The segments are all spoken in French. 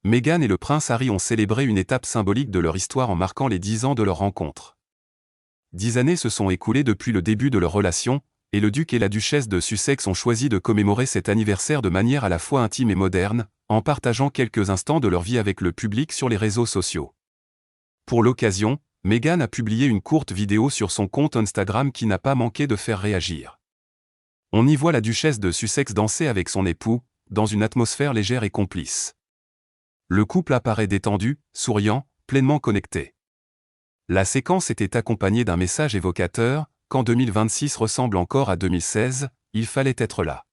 Meghan et le prince Harry ont célébré une étape symbolique de leur histoire en marquant les 10 ans de leur rencontre. 10 années se sont écoulées depuis le début de leur relation, et le duc et la duchesse de Sussex ont choisi de commémorer cet anniversaire de manière à la fois intime et moderne, en partageant quelques instants de leur vie avec le public sur les réseaux sociaux. Pour l'occasion, Meghan a publié une courte vidéo sur son compte Instagram qui n'a pas manqué de faire réagir. On y voit la duchesse de Sussex danser avec son époux, dans une atmosphère légère et complice. Le couple apparaît détendu, souriant, pleinement connecté. La séquence était accompagnée d'un message évocateur: « Quand 2026 ressemble encore à 2016, il fallait être là ».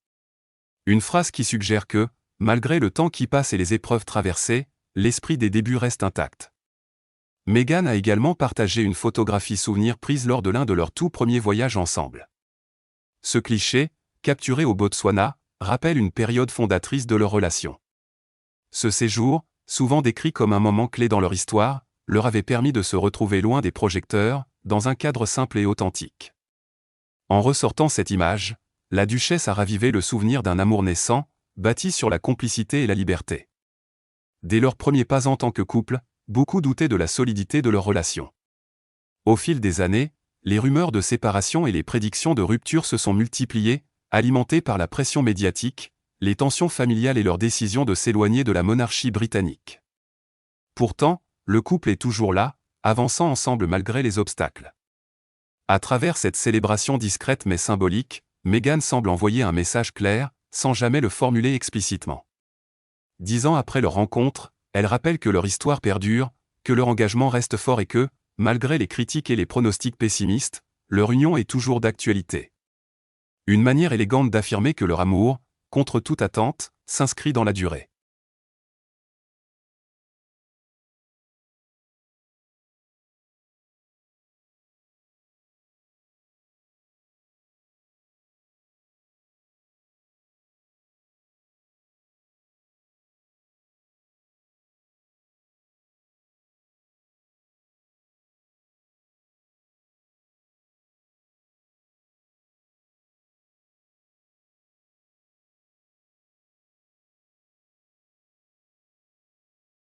Une phrase qui suggère que, malgré le temps qui passe et les épreuves traversées, l'esprit des débuts reste intact. Meghan a également partagé une photographie souvenir prise lors de l'un de leurs tout premiers voyages ensemble. Ce cliché, capturé au Botswana, rappelle une période fondatrice de leur relation. Ce séjour, souvent décrit comme un moment clé dans leur histoire, leur avait permis de se retrouver loin des projecteurs, dans un cadre simple et authentique. En ressortant cette image, la duchesse a ravivé le souvenir d'un amour naissant, bâti sur la complicité et la liberté. Dès leurs premiers pas en tant que couple, beaucoup doutaient de la solidité de leur relation. Au fil des années, les rumeurs de séparation et les prédictions de rupture se sont multipliées, alimentées par la pression médiatique, les tensions familiales et leur décision de s'éloigner de la monarchie britannique. Pourtant, le couple est toujours là, avançant ensemble malgré les obstacles. À travers cette célébration discrète mais symbolique, Meghan semble envoyer un message clair, sans jamais le formuler explicitement. 10 ans après leur rencontre, elle rappelle que leur histoire perdure, que leur engagement reste fort et que, malgré les critiques et les pronostics pessimistes, leur union est toujours d'actualité. Une manière élégante d'affirmer que leur amour, contre toute attente, s'inscrit dans la durée.